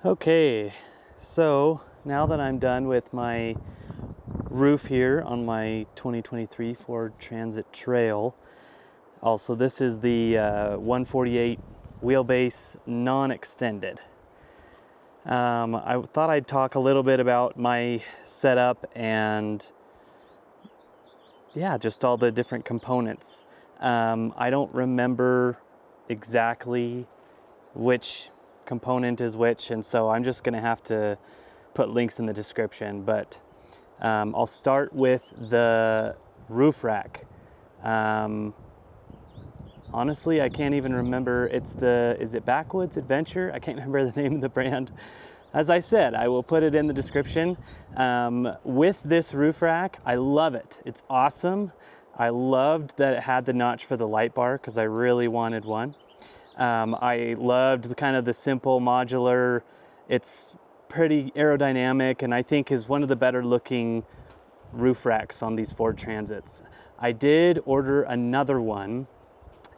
Okay, so now that I'm done with my roof here on my 2023 Ford Transit Trail, also this is the 148 wheelbase non-extended. I thought I'd talk a little bit about my setup and yeah, just all the different components. I don't remember exactly which component is which, and so I'm just gonna have to put links in the description, but I'll start with the roof rack. Honestly, I can't even remember. Is it Backwoods Adventure? I can't remember the name of the brand. As I said, I will put it in the description. With this roof rack, I love it. It's awesome. I loved that it had the notch for the light bar because I really wanted one. I loved the simple modular. It's pretty aerodynamic and I think is one of the better looking roof racks on these Ford Transits. I did order another one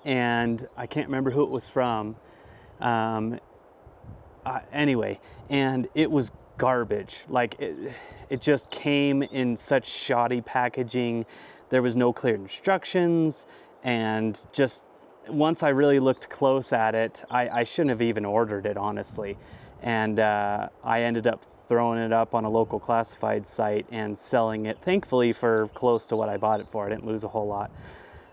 and I can't remember who it was from. Anyway, and it was garbage. Like it just came in such shoddy packaging. There was no clear instructions, and just once I really looked close at it, I shouldn't have even ordered it, honestly. And I ended up throwing it up on a local classified site and selling it, thankfully, for close to what I bought it for. I didn't lose a whole lot.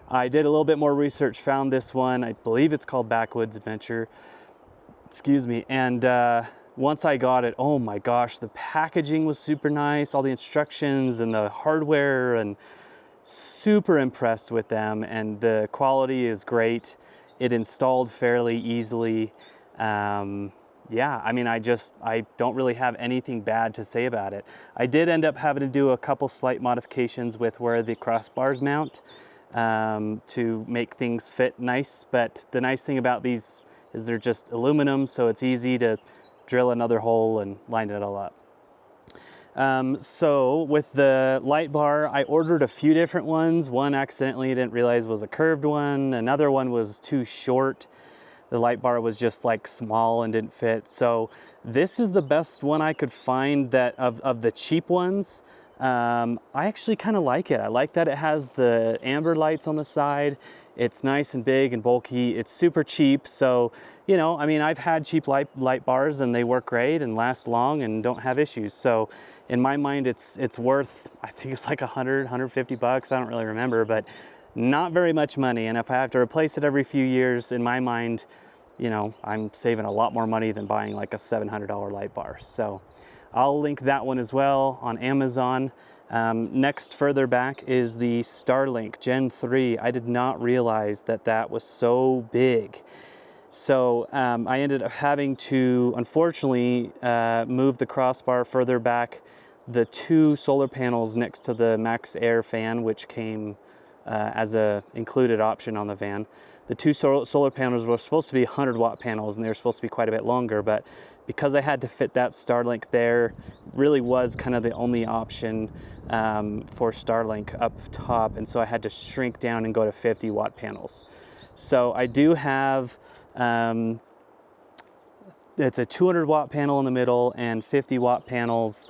I did a little bit more research, found this one. I believe it's called Backwoods Adventure. Excuse me. And once I got it, oh my gosh, the packaging was super nice, all the instructions and the hardware, and super impressed with them, and the quality is great. It installed fairly easily. Yeah, I mean, I don't really have anything bad to say about it. I did end up having to do a couple slight modifications with where the crossbars mount to make things fit nice, but the nice thing about these is they're just aluminum, so it's easy to drill another hole and line it all up. So with the light bar, I ordered a few different ones. One accidentally I didn't realize was a curved one. Another one was too short. The light bar was just like small and didn't fit. So this is the best one I could find that of the cheap ones. I actually kind of like it. I like that it has the amber lights on the side. It's nice and big and bulky. It's super cheap. So, you know, I mean, I've had cheap light bars and they work great and last long and don't have issues. So in my mind, it's worth, I think it's like 150 bucks. I don't really remember, but not very much money. And if I have to replace it every few years, in my mind, you know, I'm saving a lot more money than buying like a $700 light bar. So I'll link that one as well on Amazon. Next, further back is the Starlink Gen 3. I did not realize that that was so big. So I ended up having to, unfortunately, move the crossbar further back. The two solar panels next to the Max Air fan, which came as a included option on the van. The two solar panels were supposed to be 100-watt panels, and they were supposed to be quite a bit longer, but because I had to fit that Starlink there, really was kind of the only option for Starlink up top, and so I had to shrink down and go to 50-watt panels. So I do have, it's a 200-watt panel in the middle and 50-watt panels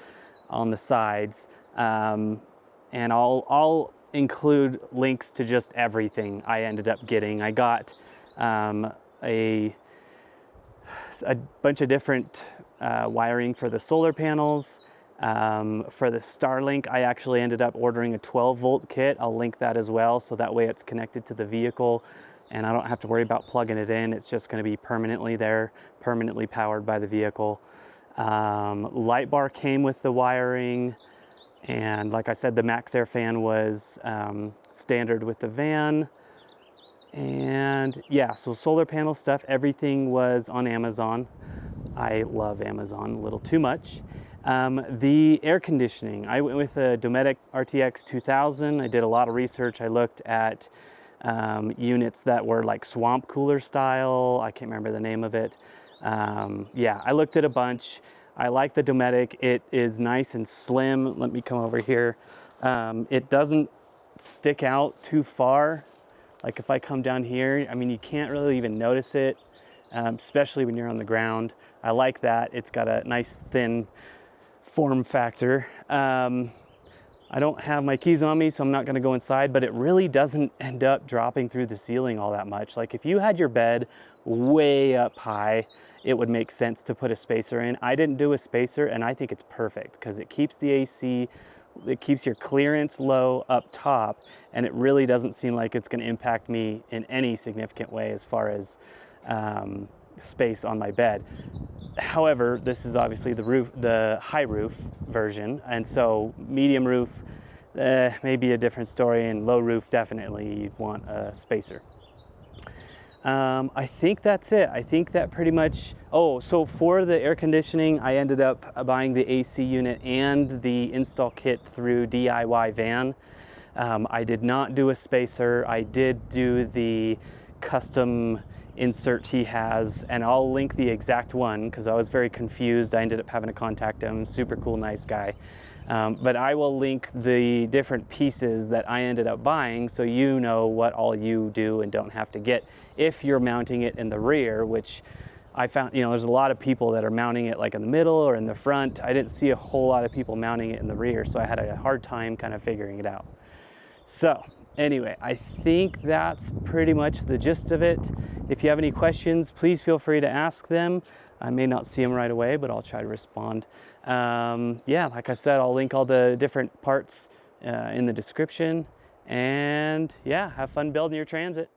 on the sides, and I'll include links to just everything I ended up getting. I got a bunch of different wiring for the solar panels. For the Starlink, I actually ended up ordering a 12-volt kit. I'll link that as well, so that way it's connected to the vehicle and I don't have to worry about plugging it in. It's just going to be permanently there, permanently powered by the vehicle. Light bar came with the wiring, and like I said, the Max Air fan was standard with the van. And yeah, so solar panel stuff, everything was on Amazon. I love Amazon a little too much. The air conditioning, I went with a Dometic RTX 2000. I did a lot of research. I looked at units that were like swamp cooler style. I can't remember the name of it. Yeah, I looked at a bunch. I like the Dometic. It is nice and slim. Let me come over here. It doesn't stick out too far. Like if I come down here, I mean, you can't really even notice it. especially when you're on the ground. I like that. It's got a nice thin form factor. I don't have my keys on me, so I'm not gonna go inside, but it really doesn't end up dropping through the ceiling all that much. Like if you had your bed way up high, it would make sense to put a spacer in. I didn't do a spacer, and I think it's perfect because it keeps the AC, it keeps your clearance low up top, and it really doesn't seem like it's gonna impact me in any significant way as far as space on my bed. However, this is obviously the high roof version, and so medium roof may be a different story, and low roof definitely you'd want a spacer. I think that's it. I think that pretty much, oh, so for the air conditioning, I ended up buying the AC unit and the install kit through DIYVan. I did not do a spacer. I did do the custom insert he has, and I'll link the exact one because I was very confused. I ended up having to contact him. Super cool, nice guy. But I will link the different pieces that I ended up buying so you know what all you do and don't have to get if you're mounting it in the rear, which I found, you know, there's a lot of people that are mounting it like in the middle or in the front. I didn't see a whole lot of people mounting it in the rear, so I had a hard time kind of figuring it out. So anyway, I think that's pretty much the gist of it. If you have any questions, please feel free to ask them. I may not see them right away, but I'll try to respond. Yeah, like I said, I'll link all the different parts in the description. And yeah, have fun building your Transit.